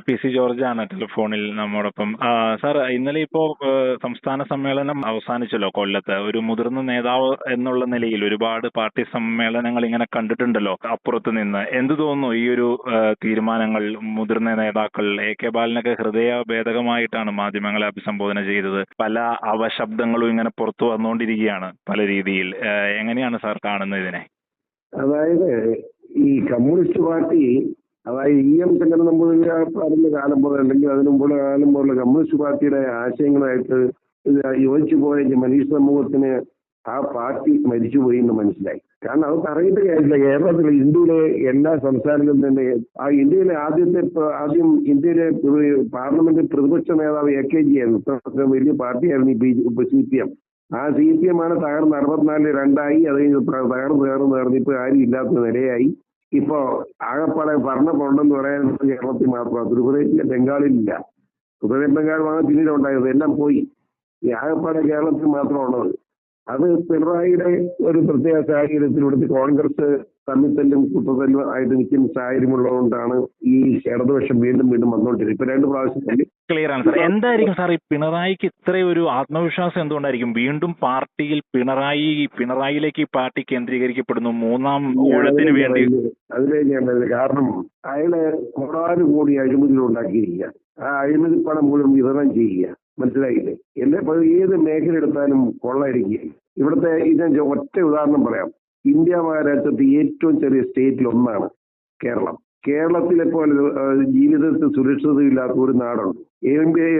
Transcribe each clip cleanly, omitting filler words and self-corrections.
P C ജോർജാണ് ടെലിഫോണിൽ നമ്മോടൊപ്പം. Sir, ഇന്നലെ സംസ്ഥാന സമ്മേളനം അവസാനിച്ചല്ലോ കൊല്ലത്ത്. ഒരു മുതിർന്ന നേതാവ് എന്നുള്ള നിലയിൽ ഒരുപാട് പാർട്ടി സമ്മേളനങ്ങൾ ഇങ്ങനെ കണ്ടിട്ടുണ്ടല്ലോ അപ്പുറത്ത് നിന്ന്. എന്ത് തോന്നുന്നു ഈ ഒരു തീരുമാനങ്ങൾ? മുതിർന്ന നേതാക്കൾ കെ ബാലനൊക്കെ ഹൃദയഭേദകമായിട്ടാണ് മാധ്യമങ്ങളെ അഭിസംബോധന ചെയ്തത്. പല അവശബ്ദങ്ങളും ഇങ്ങനെ പുറത്തു വന്നുകൊണ്ടിരിക്കുകയാണ് പല രീതിയിൽ. എങ്ങനെയാണ് സാർ കാണുന്നത് ഇതിനെ? അതായത് ഈ കമ്മ്യൂണിസ്റ്റ് പാർട്ടി, അതായത് എം ശങ്കരൻ നമ്പൂതിരിപ്പാടിന്റെ കാലം പോലെ അല്ലെങ്കിൽ അതിനു മുമ്പുള്ള കാലം പോലെ കമ്മ്യൂണിസ്റ്റ് പാർട്ടിയുടെ ആശയങ്ങളായിട്ട് യോജിച്ചു പോയ മനുഷ്യ സമൂഹത്തിന് ആ പാർട്ടി മരിച്ചുപോയി എന്ന് മനസ്സിലായി. കാരണം അത് അറിയിട്ട് കാര്യമില്ല. കേരളത്തിലെ ഇന്ത്യയിലെ എല്ലാ സംസ്ഥാനങ്ങളിലും തന്നെ ആദ്യം ഇന്ത്യയിലെ പാർലമെന്റ് പ്രതിപക്ഷ നേതാവ് AKG ആയിരുന്നു. വലിയ പാർട്ടിയായിരുന്നു ഈ CPM. ആ CPM ആണ് തകർന്ന് 64 രണ്ടായി. അത് തകർന്ന് ഇപ്പൊ ആരും ഇല്ലാത്ത നിലയായി. ഇപ്പോ ആകപ്പാടെ ഭരണമുണ്ടെന്ന് പറയാൻ കേരളത്തിൽ മാത്രമാണ്. ത്രിപുരയില്ല, ബംഗാളിലില്ല. ത്രിപുരയും ബംഗാളുമാണ് പിന്നീട് ഉണ്ടായത്. എല്ലാം പോയി. ഈ ആകപ്പാടെ കേരളത്തിൽ മാത്രമാണുള്ളത്. അത് പിണറായിയുടെ ഒരു പ്രത്യേക സാഹചര്യത്തിൽ ഇവിടുത്തെ കോൺഗ്രസ് തമ്മിത്തല്ലും കുത്തത്തല്ലും ആയിട്ട് നിൽക്കുന്ന സാഹചര്യമുള്ളതുകൊണ്ടാണ് ഈ ഇടതുപക്ഷം വീണ്ടും വന്നുകൊണ്ടിരിക്കുന്നത്. ഇപ്പൊ 2 പ്രാവശ്യം തന്നെ. ക്ലിയർ ആണ് സാർ. എന്തായിരിക്കും സാർ ഈ പിണറായിക്ക് ഇത്രയും ഒരു ആത്മവിശ്വാസം എന്തുകൊണ്ടായിരിക്കും? വീണ്ടും പാർട്ടിയിൽ പിണറായിലേക്ക് ഈ പാർട്ടി കേന്ദ്രീകരിക്കപ്പെടുന്നു മൂന്നാം ഊഴത്തിന് വേണ്ടി. അതിലേക്ക് ഞാൻ പറയുന്നത് കാരണം അയാള് കോടി അഴിമതി ഉണ്ടാക്കിയിരിക്കുക. ആ അഴിമതി പണം മുഴുവൻ വിതരണം ചെയ്യുക. മനസ്സിലായില്ലേ? ഏത് മേഖല എടുത്താലും കൊള്ളയടിക്കുക. ഇവിടുത്തെ ഞാൻ ഒറ്റ ഉദാഹരണം പറയാം. ഇന്ത്യ മഹാരാജ്യത്തെ ഏറ്റവും ചെറിയ സ്റ്റേറ്റിൽ ഒന്നാണ് കേരളം. കേരളത്തിലെ പോലെ ജീവിതത്തിൽ സുരക്ഷിതയില്ലാത്ത ഒരു നാടുണ്ട്.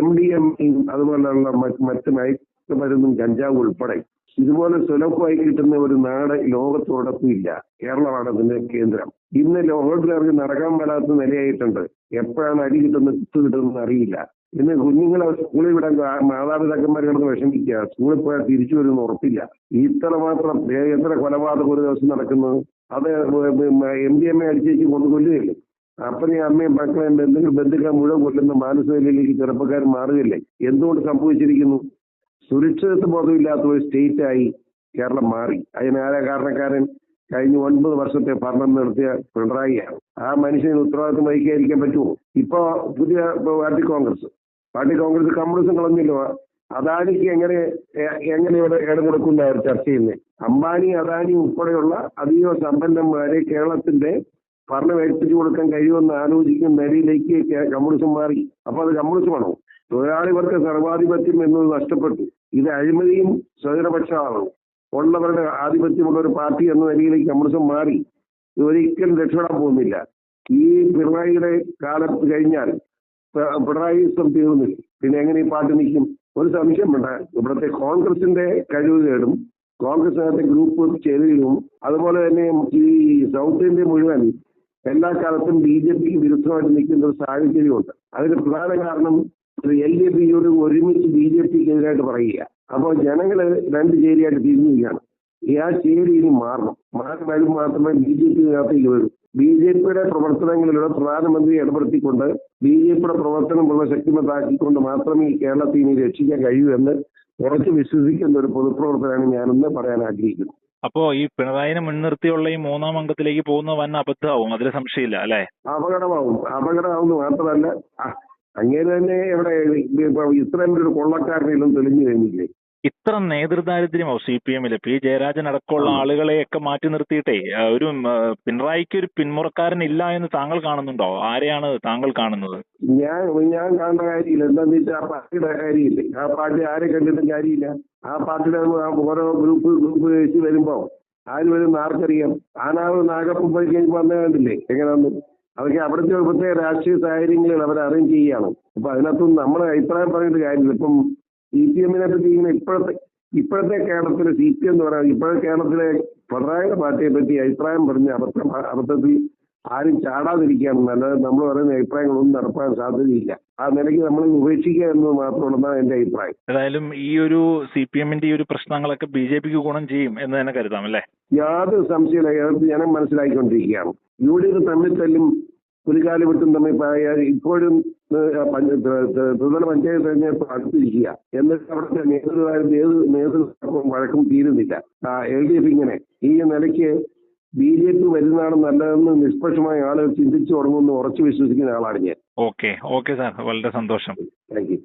MDMA അതുപോലെയുള്ള മറ്റ് മയക്കുമരുന്നും കഞ്ചാവ് ഉൾപ്പെടെ ഇതുപോലെ സുലഭമായി കിട്ടുന്ന ഒരു നാട് ലോകത്തോടൊപ്പം ഇല്ല. കേരളമാണ് അതിന്റെ കേന്ദ്രം. ഇന്ന് ലോകത്തിലിറങ്ങി നടക്കാൻ മേലാത്ത നിലയായിട്ടുണ്ട്. എപ്പോഴാണ് അടി കിട്ടുന്നത്, കുത്തു കിട്ടുന്നത് അറിയില്ല. ഇന്ന് കുഞ്ഞുങ്ങളെ സ്കൂളിൽ വിടാൻ മാതാപിതാക്കന്മാർ കിടന്ന് വിഷമിക്കുക. സ്കൂളിൽ പോയാൽ തിരിച്ചു വരുമെന്ന് ഉറപ്പില്ല. ഇത്രമാത്രം എത്ര കൊലപാതകം ഒരു ദിവസം നടക്കുന്നത്. അത് MDMA അടിച്ചേക്ക് കൊണ്ട് കൊല്ലുകയല്ലേ. അപ്പനെയും അമ്മയും മക്കളെയും എന്തെങ്കിലും ബന്ധുക്കളെ മുഴുവൻ കൊല്ലുന്ന മാനസികതയിലേക്ക് ചെറുപ്പക്കാർ മാറുകയല്ലേ. എന്തുകൊണ്ട് സംഭവിച്ചിരിക്കുന്നു? സുരക്ഷിതത്വ ബോധമില്ലാത്ത ഒരു സ്റ്റേറ്റായി കേരളം മാറി. അതിനാരാ കാരണക്കാരൻ? കഴിഞ്ഞ 9 വർഷത്തെ ഭരണം നടത്തിയ പിണറായിയാണ്. ആ മനുഷ്യന് ഉത്തരവാദിത്വം വഹിക്കാതിരിക്കാൻ പറ്റുമോ? ഇപ്പൊ പുതിയ പാർട്ടി കോൺഗ്രസ് കമ്മ്യൂണിസം കളഞ്ഞല്ലോ. അദാനിക്ക് എങ്ങനെ ഇവിടെ ഇടം കൊടുക്കുന്ന ചർച്ച ചെയ്യുന്നത്. അംബാനി അദാനി ഉൾപ്പെടെയുള്ള അതീവ സമ്പന്നന്മാരെ കേരളത്തിന്റെ ഭരണം ഏൽപ്പിച്ചു കൊടുക്കാൻ കഴിയുമെന്ന് ആലോചിക്കുന്ന നിലയിലേക്ക് കമ്മ്യൂണിസം മാറി. അപ്പൊ അത് കമ്മ്യൂണിസമാണോ? തൊഴിലാളി വർഗ സർവാധിപത്യം എന്നത് നഷ്ടപ്പെട്ടു. ഇത് അഴിമതിയും സ്വജനപക്ഷമാണ് ഉള്ളവരുടെ ആധിപത്യമുള്ള ഒരു പാർട്ടി എന്ന നിലയിലേക്ക് കമ്മ്യൂണിസം മാറി. ഇത് ഒരിക്കലും രക്ഷപ്പെടാൻ പോകുന്നില്ല. ഈ പിണറായിയുടെ കാലം കഴിഞ്ഞാൽ പിണറായിസം തീർന്നില്ല. പിന്നെ എങ്ങനെ ഈ പാർട്ടി നിൽക്കും? ഒരു സംശയം വേണ്ട. ഇവിടുത്തെ കോൺഗ്രസിന്റെ കഴിവുകേടും കോൺഗ്രസിനകത്തെ ഗ്രൂപ്പ് ചെയ്തതിലും അതുപോലെ തന്നെ ഈ സൗത്ത് ഇന്ത്യ മുഴുവൻ എല്ലാ കാലത്തും BJPക്ക് വിരുദ്ധമായിട്ട് നിൽക്കുന്ന ഒരു സാഹചര്യമുണ്ട്. അതിന് പ്രധാന കാരണം LJPയോട് ഒരുമിച്ച് BJPക്കെതിരായിട്ട് പറയുക. അപ്പോൾ ജനങ്ങള് 2 ചേരിയായിട്ട് തിരിഞ്ഞിരിക്കുകയാണ്. ആ ചേരി ഇനി മാറി വരും മാത്രമേ BJPക്കകത്തേക്ക് വരൂ. BJPയുടെ പ്രവർത്തനങ്ങളിലൂടെ പ്രധാനമന്ത്രി ഇടപെടുത്തിക്കൊണ്ട് BJPയുടെ പ്രവർത്തനം ശക്തിമത്താക്കിക്കൊണ്ട് മാത്രമേ ഈ കേരളത്തെ ഇനി രക്ഷിക്കാൻ കഴിയൂ എന്ന് ഉറച്ചു വിശ്വസിക്കുന്ന ഒരു പൊതുപ്രവർത്തനമാണ് ഞാനെന്ന് പറയാൻ ആഗ്രഹിക്കുന്നു. അപ്പോ ഈ പിണറായിനെ മുൻനിർത്തിയുള്ള ഈ 3-ാം അംഗത്തിലേക്ക് പോകുന്ന വൻ അബദ്ധമാവും, അതിൽ സംശയമില്ല അല്ലെ? അപകടമാവുന്നു മാത്രമല്ല അങ്ങനെ തന്നെ ഇവിടെ ഇത്രയും ഒരു കൊള്ളക്കാരനെല്ലാം തെളിഞ്ഞു കഴിഞ്ഞില്ലേ. ഇത്ര നേതൃദാരിദ്ര്യമോ CPM-ല്? P. ജയരാജൻ അടക്കമുള്ള ആളുകളെയൊക്കെ മാറ്റി നിർത്തിയിട്ടേ ഒരു പിണറായിക്ക് ഒരു പിന്മുറക്കാരൻ ഇല്ല എന്ന് താങ്കൾ കാണുന്നുണ്ടോ? ആരെയാണ് താങ്കൾ കാണുന്നത്? ഞാൻ കാണേണ്ട കാര്യമില്ല. എന്താന്ന് വെച്ചാൽ ആ പാർട്ടിയുടെ കാര്യമില്ലേ. ആ പാർട്ടി ആരെ കണ്ടിട്ടും കാര്യമില്ല. ആ പാർട്ടിയുടെ ഓരോ ഗ്രൂപ്പ് വെച്ച് വരുമ്പോ ആര് വരും ആർക്കറിയാം. ആനാവ് നാഗപ്പം കഴിക്കുമ്പോൾ വന്നേ കണ്ടില്ലേ എങ്ങനെയാന്ന്. അതൊക്കെ അവിടുത്തെ പ്രത്യേക രാഷ്ട്രീയ സാഹചര്യങ്ങളിൽ അവർ അറേഞ്ച് ചെയ്യുകയാണ്. അപ്പൊ അതിനകത്തൊന്നും നമ്മളെ അഭിപ്രായം പറഞ്ഞിട്ട് കാര്യമില്ല. ഇപ്പം CPM-നെ പറ്റി ഇങ്ങനെ ഇപ്പോഴത്തെ കേരളത്തിലെ CPM എന്ന് പറയാം, ഇപ്പോഴത്തെ കേരളത്തിലെ പിണറായിയുടെ പാർട്ടിയെ പറ്റി അഭിപ്രായം പറഞ്ഞ് അബദ്ധത്തിൽ ആരും ചാടാതിരിക്കുകയാണ് നല്ലത്. നമ്മൾ പറയുന്ന അഭിപ്രായങ്ങളൊന്നും നടപ്പാൻ സാധ്യതയില്ല. ആ നിലയ്ക്ക് നമ്മൾ ഉപേക്ഷിക്കുക എന്നത് മാത്രമുള്ളതാണ് എന്റെ അഭിപ്രായം. ഏതായാലും ഈ ഒരു CPM-ന്റെ ഈ ഒരു പ്രശ്നങ്ങളൊക്കെ BJPക്ക് ഗുണം ചെയ്യും എന്ന് തന്നെ കരുതാം അല്ലേ? യാതൊരു സംശയമില്ല. ജനം മനസ്സിലാക്കിക്കൊണ്ടിരിക്കുകയാണ്. UDF തമ്മിൽ ഒരു കാലം വിട്ടും തമ്മിൽ ഇപ്പോഴും ത്രിതല പഞ്ചായത്ത് തെരഞ്ഞെടുപ്പ് അടുത്തിരിക്കുക. എന്നിട്ട് അവിടുത്തെ നേതൃത്വം വഴക്കും തീരുന്നില്ല. LDF ഇങ്ങനെ ഈ നിലയ്ക്ക് BJP വരുന്നതാണ് നല്ലതെന്ന് നിഷ്പക്ഷമായ ആളുകൾ ചിന്തിച്ചു തുടങ്ങുമെന്ന് ഉറച്ചു വിശ്വസിക്കുന്ന ആളാണ് ഞാൻ. ഓക്കെ ഓക്കെ സാർ, വളരെ സന്തോഷം. Thank you.